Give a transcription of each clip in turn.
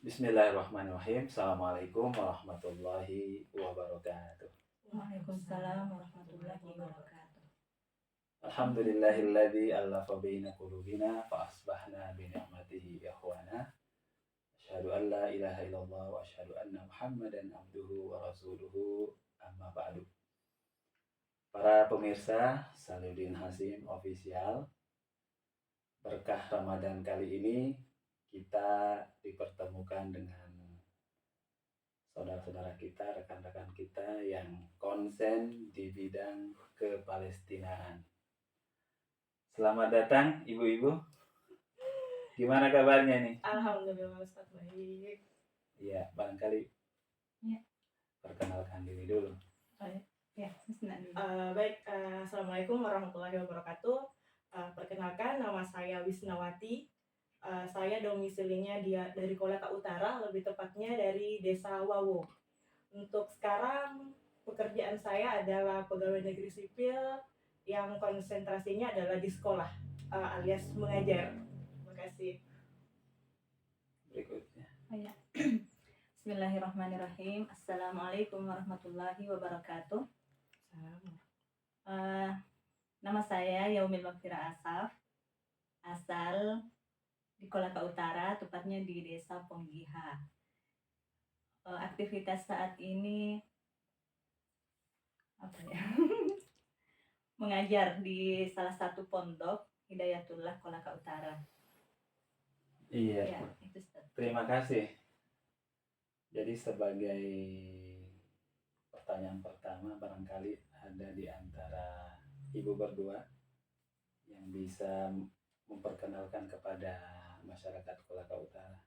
Bismillahirrahmanirrahim. Assalamualaikum warahmatullahi wabarakatuh. Waalaikumsalam warahmatullahi wabarakatuh. Alhamdulillahilladzi allafa baina qulubina fa asbahna bi ni'matihi ikhwana. Asyhadu an la ilaha illallah wa asyhadu anna Muhammadan abduhu wa rasuluhu amma ba'du. Para pemirsa Saluddin Hasim Official, berkah Ramadan kali ini kita dipertemukan dengan saudara-saudara kita, rekan-rekan kita yang konsen di bidang kepalestinaan. Selamat datang ibu-ibu. Gimana kabarnya nih? Alhamdulillah Ustaz, baik. Iya, barangkali Ya. perkenalkan diri dulu. Baik, Assalamualaikum warahmatullahi wabarakatuh. Perkenalkan, nama saya Wisnawati. Saya domisilinya dari Kolaka Utara, lebih tepatnya dari Desa Wawo. Untuk sekarang pekerjaan saya adalah pegawai negeri sipil yang konsentrasinya adalah di sekolah, alias mengajar. Terima kasih. Berikutnya. Bismillahirrahmanirrahim. Assalamualaikum warahmatullahi wabarakatuh. Nama saya Yaumil Magfirah Asaf, asal di Kolaka Utara, tepatnya di Desa Ponggiha. Aktivitas saat ini mengajar di salah satu pondok Hidayatullah Kolaka Utara. Iya. Ya, itu Ustaz. Terima kasih. Jadi sebagai pertanyaan pertama, barangkali ada di antara ibu berdua yang bisa memperkenalkan kepada masyarakat Kolaka Utara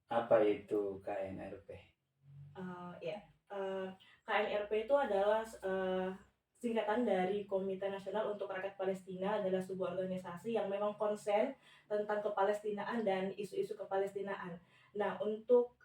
apa itu KNRP? KNRP itu adalah singkatan dari Komite Nasional untuk Rakyat Palestina, adalah sebuah organisasi yang memang konsen tentang kepalestinaan dan isu-isu kepalestinaan. Nah, untuk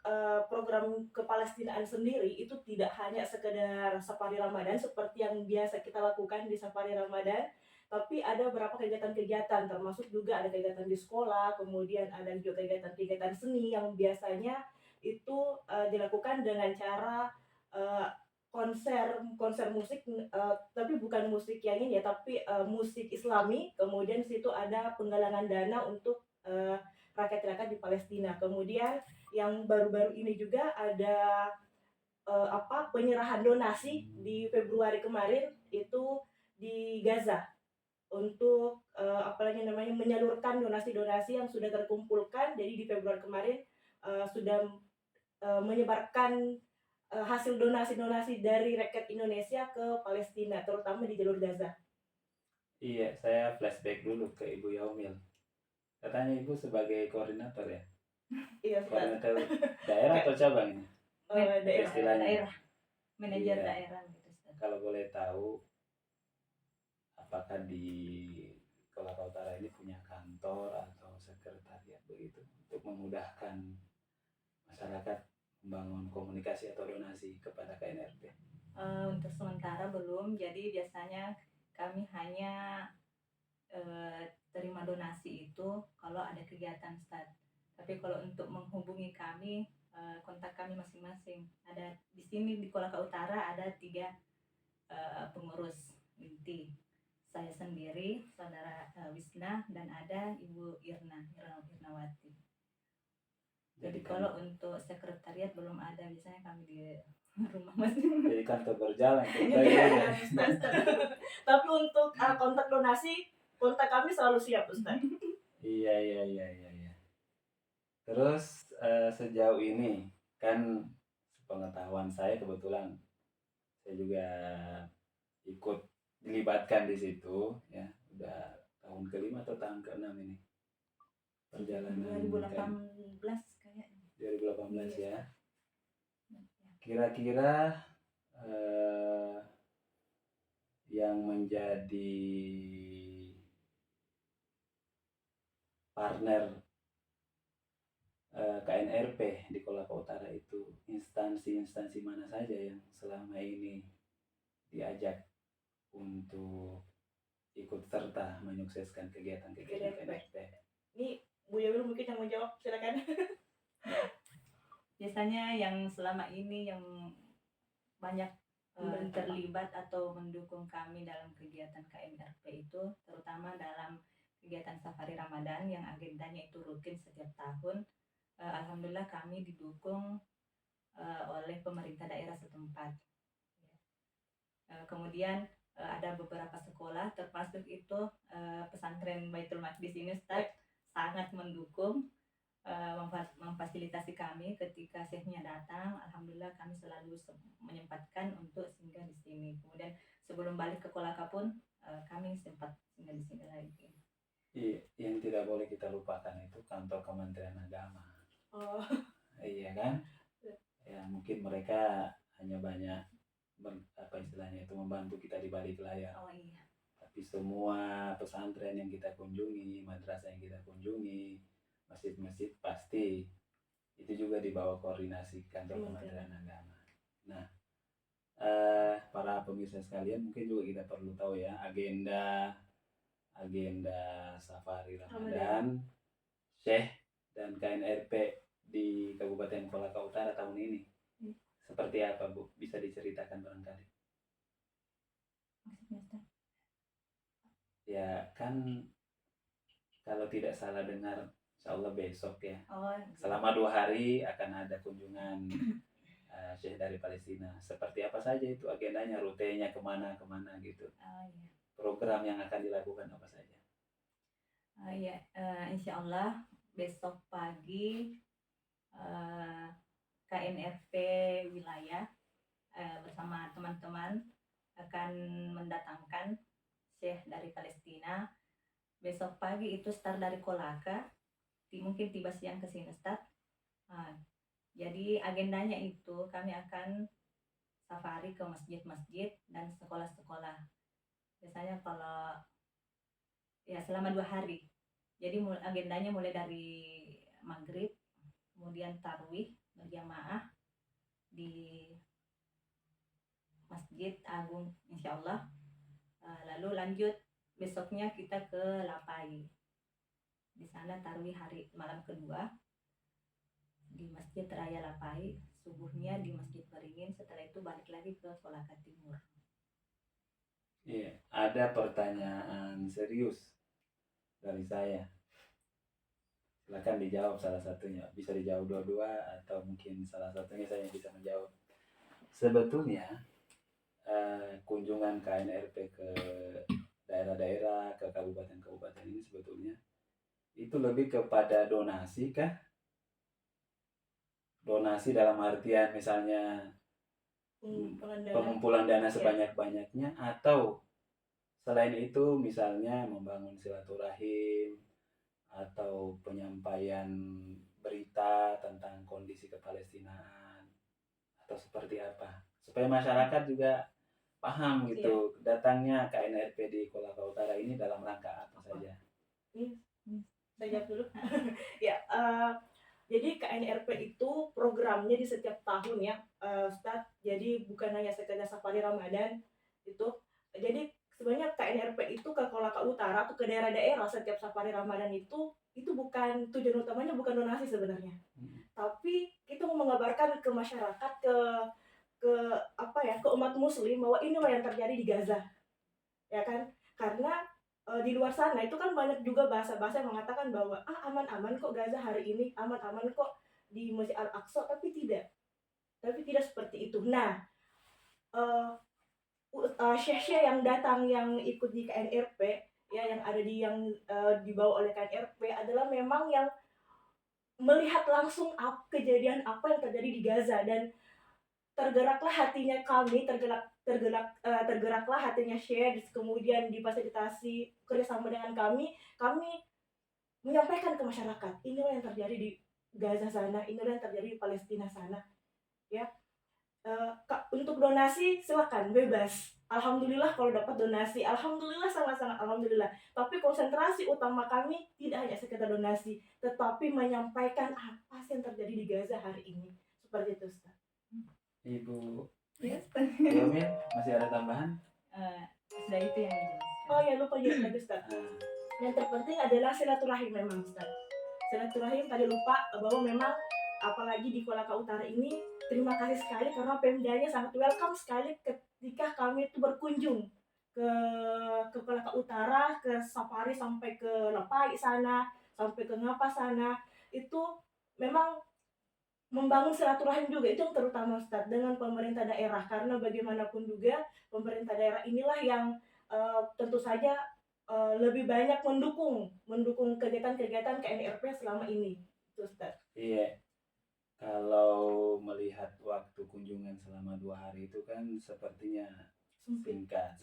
program kepalestinaan sendiri itu tidak hanya sekedar Safari Ramadan seperti yang biasa kita lakukan di Safari Ramadan, tapi ada beberapa kegiatan-kegiatan, termasuk juga ada kegiatan di sekolah, kemudian ada juga kegiatan-kegiatan seni yang biasanya itu dilakukan dengan cara konser musik, tapi bukan musik yang ini ya, tapi musik Islami. Kemudian situ ada penggalangan dana untuk rakyat-rakyat di Palestina. Kemudian yang baru-baru ini juga ada penyerahan donasi di Februari kemarin itu di Gaza untuk menyalurkan donasi-donasi yang sudah terkumpulkan. Jadi di Februari kemarin sudah menyebarkan hasil donasi-donasi dari rakyat Indonesia ke Palestina, terutama di jalur Gaza. Iya, saya flashback dulu ke Ibu Yaumil. Katanya Ibu sebagai koordinator ya? Iya, koordinator daerah atau cabang ini? Daerah. Manajer Iya. daerah gitu Ustaz. Kalau boleh tahu, apakah di Kolaka Utara ini punya kantor atau sekretariat begitu untuk memudahkan masyarakat membangun komunikasi atau donasi kepada KNRP? Untuk sementara belum, jadi biasanya kami hanya terima donasi itu kalau ada kegiatan Ustaz. Tapi kalau untuk menghubungi kami, kontak kami masing-masing. Ada di sini di Kolaka Utara ada 3 pengurus inti. Saya sendiri, saudara Wisna, dan ada Ibu Irnawati. Jadi kalau untuk sekretariat belum ada, biasanya kami di rumah masing. Jadi kantor berjalan. Tapi untuk kontak donasi, kontak kami selalu siap, Ustaz. Iya. Terus sejauh ini kan pengetahuan saya, kebetulan saya juga ikut dilibatkan di situ ya, udah tahun ke-5 atau tahun ke-6 ini perjalanan 2018 kayaknya. 2018 ya. Kira-kira yang menjadi partner KNRP di Kolaka Utara itu instansi-instansi mana saja yang selama ini diajak untuk ikut serta menyukseskan kegiatan KNRP? Ini Bu Yabil mungkin yang mau jawab, silakan. biasanya yang selama ini yang banyak Membantu. terlibat atau mendukung kami dalam kegiatan KNRP itu, terutama dalam kegiatan Safari Ramadan yang agendanya itu rutin setiap tahun. Alhamdulillah kami didukung oleh pemerintah daerah setempat. Kemudian ada beberapa sekolah, termasuk itu pesantren Baitul Maqdis ini, Ustaz, sangat mendukung, memfasilitasi kami ketika syekhnya datang. Alhamdulillah kami selalu menyempatkan untuk singgah di sini. Kemudian sebelum balik ke Kolaka pun kami sempat singgah di sini lagi. Yang tidak boleh kita lupakan itu kantor Kementerian Agama. Oh, Iya kan? Ya mungkin mereka hanya banyak apa istilahnya itu membantu kita di balik layar. Oh iya. Tapi semua pesantren yang kita kunjungi, madrasah yang kita kunjungi, masjid-masjid pasti itu juga di bawah koordinasi kantor Kementerian Agama. Nah, para pemirsa sekalian, mungkin juga kita perlu tahu ya agenda Safari Ramadan Syekh dan KNRP di Kabupaten Kolaka Utara tahun ini. Seperti apa, Bu? Bisa diceritakan barangkali? Maksudnya, Ustaz? Ya kan, kalau tidak salah dengar, insya Allah besok ya. Oh, Selama 2 hari akan ada kunjungan Syekh dari Palestina. Seperti apa saja itu agendanya, rutenya kemana gitu. oh iya. Program yang akan dilakukan apa saja? Ya, insya Allah besok pagi KNRP wilayah bersama teman-teman akan mendatangkan Syekh dari Palestina. Besok pagi itu start dari Kolaka, mungkin tiba siang ke sini, Ustaz. Jadi agendanya itu kami akan safari ke masjid-masjid dan sekolah-sekolah. Biasanya kalau ya selama 2 hari. Jadi agendanya mulai dari maghrib, kemudian tarwih berjamaah di Masjid Agung insya Allah. Lalu lanjut besoknya kita ke Lapai. Di sana tarwih hari malam kedua di Masjid Raya Lapai, subuhnya di Masjid Beringin, setelah itu balik lagi ke Kolaka Timur. Iya, ada pertanyaan serius dari saya. Silakan dijawab salah satunya. Bisa dijawab dua-dua atau mungkin salah satunya saya bisa menjawab. Sebetulnya kunjungan KNRP ke daerah-daerah, ke kabupaten-kabupaten ini sebetulnya itu lebih kepada donasi kah? Donasi dalam artian misalnya pengumpulan dana sebanyak-banyaknya, atau selain itu misalnya membangun silaturahim atau penyampaian berita tentang kondisi kepalestinaan, atau seperti apa supaya masyarakat juga paham gitu datangnya KNRP di Kolaka Utara ini dalam rangka apa saja. Saya jawab dulu. Ya, jadi KNRP itu programnya di setiap tahun ya, Ustaz. Jadi bukan hanya sekedar Safari Ramadan itu. Jadi sebenarnya KNRP itu ke Kolaka Utara atau ke daerah-daerah setiap Safari Ramadan itu bukan tujuan utamanya, bukan donasi sebenarnya. Tapi kita mau mengabarkan ke masyarakat, ke umat muslim bahwa inilah yang terjadi di Gaza. Ya kan? Karena di luar sana itu kan banyak juga bahasa-bahasa yang mengatakan bahwa aman-aman kok Gaza hari ini, aman-aman kok di Masjid Al-Aqsa, tapi tidak seperti itu. Nah, syekh yang datang, yang ikut di KNRP ya, yang ada yang dibawa oleh KNRP adalah memang yang melihat langsung kejadian apa yang terjadi di Gaza, dan tergeraklah hatinya kami, tergeraklah hatinya Syekh, kemudian difasilitasi kerjasama dengan kami menyampaikan ke masyarakat inilah yang terjadi di Gaza sana, inilah yang terjadi di Palestina sana ya. Untuk donasi silakan bebas, alhamdulillah kalau dapat donasi, alhamdulillah, sangat-sangat alhamdulillah. Tapi konsentrasi utama kami tidak hanya sekedar donasi, tetapi menyampaikan apa sih yang terjadi di Gaza hari ini, seperti itu, Ustaz. Ibu Yes. Yomin, masih ada tambahan? Sudah itu yang dijelaskan. Oh ya, lupa juga lagi, Ustaz. Yang terpenting adalah silaturahim memang, Ustaz. Silaturahim tadi lupa bahwa memang apalagi di Kolaka Utara ini, terima kasih sekali karena Pemdanya sangat welcome sekali ketika kami itu berkunjung ke Kolaka Utara, ke safari sampai ke Lepai sana, sampai ke Ngapa sana. Itu memang membangun silaturahim juga, itu yang terutama Ustadz, dengan pemerintah daerah, karena bagaimanapun juga pemerintah daerah inilah yang tentu saja lebih banyak mendukung kegiatan-kegiatan KNRP selama ini itu Ustadz. Iya, kalau melihat waktu kunjungan selama 2 hari itu kan sepertinya singkat.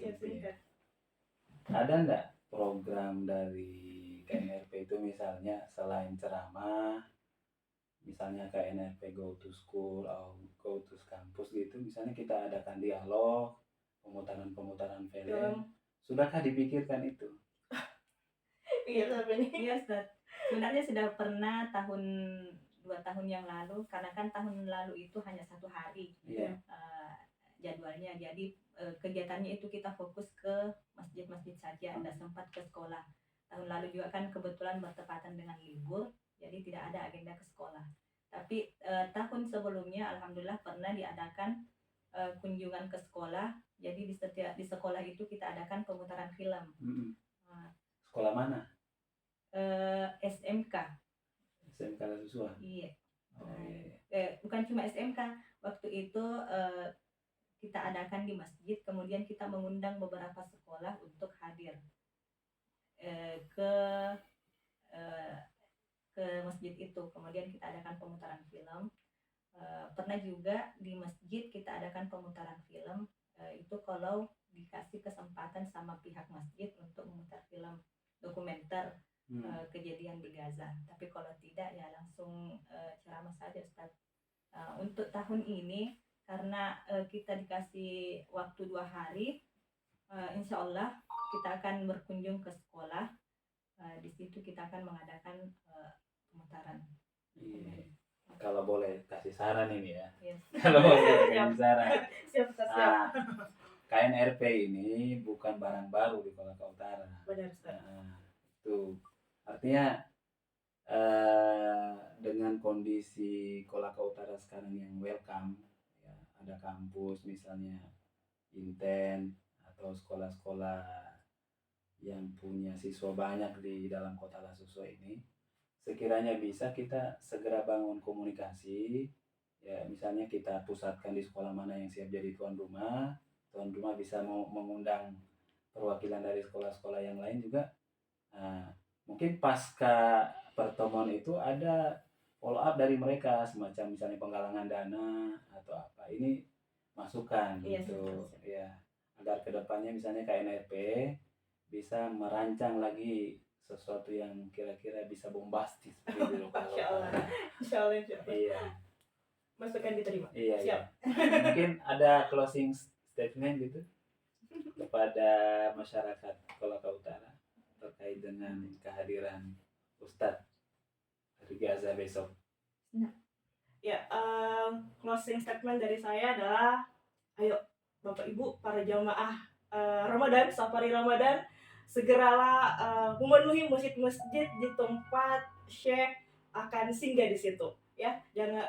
Ada nggak program dari KNRP itu, misalnya selain ceramah, misalnya KNRP Go to School atau Go to Campus gitu, misalnya kita adakan dialog, pemutaran film, sudahkah dipikirkan itu? Iya sampai ini. Iya Ustaz, sebenarnya sudah pernah 2 tahun yang lalu, karena kan tahun lalu itu hanya 1 hari jadwalnya, jadi kegiatannya itu kita fokus ke masjid-masjid saja, tidak sempat ke sekolah. Tahun lalu juga kan kebetulan bertepatan dengan libur, jadi tidak ada agenda ke sekolah. Tapi tahun sebelumnya alhamdulillah pernah diadakan kunjungan ke sekolah, jadi di sekolah itu kita adakan pemutaran film. Sekolah mana? SMK Susua. Iya. Oh, iya. Bukan cuma SMK, waktu itu kita adakan di masjid, kemudian kita mengundang beberapa sekolah untuk hadir ke masjid itu, kemudian kita adakan pemutaran film. Pernah juga di masjid kita adakan pemutaran film, itu kalau dikasih kesempatan sama pihak masjid untuk memutar film dokumenter kejadian di Gaza. Tapi kalau tidak ya langsung ceramah saja Ustaz. Untuk tahun ini karena kita dikasih waktu 2 hari, insya Allah kita akan berkunjung ke sekolah. Di situ kita akan mengadakan pemutaran. Iya. Kalau boleh kasih saran ini ya. Yes. Kalau boleh kasih saran. Siap. KNRP ini bukan barang baru di Kolaka Utara. Benar Ustaz. Itu artinya dengan kondisi Kolaka Utara sekarang yang welcome, ya, ada kampus misalnya Inten atau sekolah-sekolah yang punya siswa banyak di dalam kota Lasusua ini, sekiranya bisa kita segera bangun komunikasi, ya misalnya kita pusatkan di sekolah mana yang siap jadi tuan rumah bisa mengundang perwakilan dari sekolah-sekolah yang lain juga. Mungkin pasca pertemuan itu ada follow up dari mereka, semacam misalnya penggalangan dana atau apa, ini masukan gitu ya, agar kedepannya misalnya KNRP bisa merancang lagi sesuatu yang kira-kira bisa bombastis gitu loh. Insya Allah. Iya. Masukan diterima. Iya. Siap. Iya. Mungkin ada closing statement gitu kepada masyarakat Kolaka Utara terkait dengan kehadiran Ustadz dari Gaza besok. Ya, closing statement dari saya adalah, ayo Bapak Ibu para jamaah Ramadan, safari Ramadan, segeralah memenuhi masjid-masjid di tempat Syekh akan singgah di situ. Ya, jangan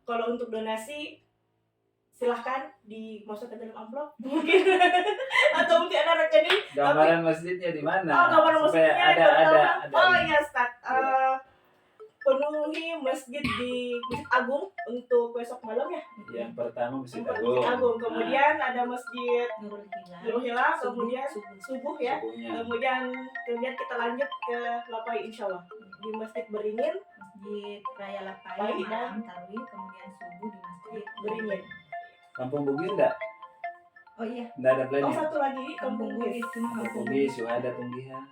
kalau untuk donasi silahkan dimasukkan dalam amplop mungkin atau mungkin ada rekening. Gambaran masjidnya di mana? Gambaran masjidnya ada. Oh iya Ustaz. Penuhi masjid di Masjid Agung untuk besok malam ya. Yang pertama Masjid Agung. Kemudian ada Masjid Nurul Hilal, kemudian subuh ya. Subuhnya. Kemudian kita lanjut ke Lapai insyaallah di Masjid Beringin, Masjid Raya Lapai malam tarawih, kemudian subuh di Masjid Beringin. Kampung Bugis enggak? Oh iya. Enggak ada plan. Satu lagi Kampung Bugis. Kampung Bugis, Syuhada Punggihan.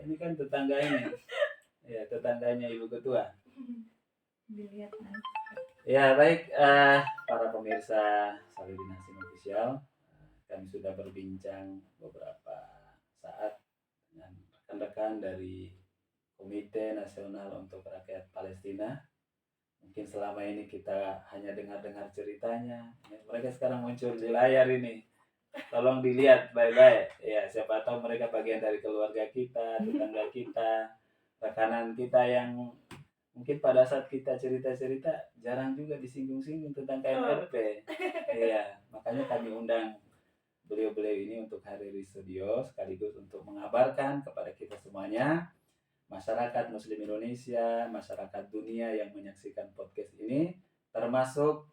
Ini kan tetangga ini. Ya, tetangganya Ibu Ketua. Dilihat nanti. Ya, baik para pemirsa Saludin Hasim Official, kami sudah berbincang beberapa saat dengan rekan-rekan dari Komite Nasional untuk Rakyat Palestina. Mungkin selama ini kita hanya dengar-dengar ceritanya. Mereka sekarang muncul di layar ini. Tolong dilihat baik-baik. Ya, siapa tahu mereka bagian dari keluarga kita, tetangga kita, rekanan kita yang mungkin pada saat kita cerita-cerita jarang juga disinggung-singgung tentang KNRP. Iya, makanya kami undang beliau-beliau ini untuk hadir di studio sekaligus untuk mengabarkan kepada kita semuanya, masyarakat Muslim Indonesia, masyarakat dunia yang menyaksikan podcast ini, termasuk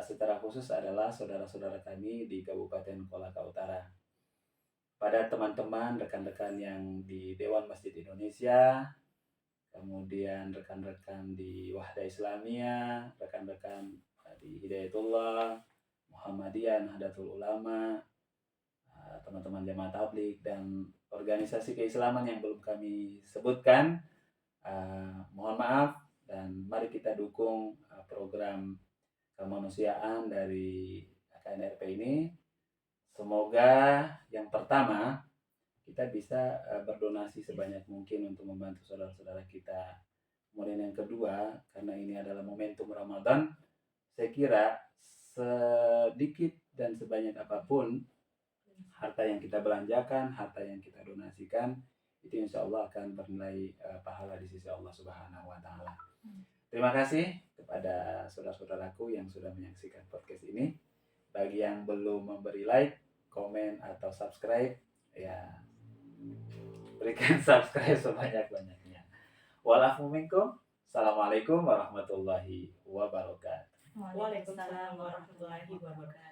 secara khusus adalah saudara-saudara kami di Kabupaten Kolaka Utara. Pada teman-teman, rekan-rekan yang di Dewan Masjid Indonesia, kemudian rekan-rekan di Wahda Islamiyah, rekan-rekan di Hidayatullah, Muhammadiyah, Nahdlatul Ulama, teman-teman jamaah tabligh dan organisasi keislaman yang belum kami sebutkan, mohon maaf dan mari kita dukung program kemanusiaan dari KNRP ini. Semoga yang pertama kita bisa berdonasi sebanyak mungkin untuk membantu saudara-saudara kita. Kemudian yang kedua, karena ini adalah momentum Ramadan, saya kira sedikit dan sebanyak apapun harta yang kita belanjakan, harta yang kita donasikan, itu insya Allah akan bernilai pahala di sisi Allah Subhanahu wa Ta'ala. Terima kasih kepada saudara-saudaraku yang sudah menyaksikan podcast ini. Bagi yang belum memberi like, komen, atau subscribe, ya berikan subscribe sebanyak-banyaknya. Walafu minkum. Assalamualaikum warahmatullahi wabarakatuh. Waalaikumsalam warahmatullahi wabarakatuh.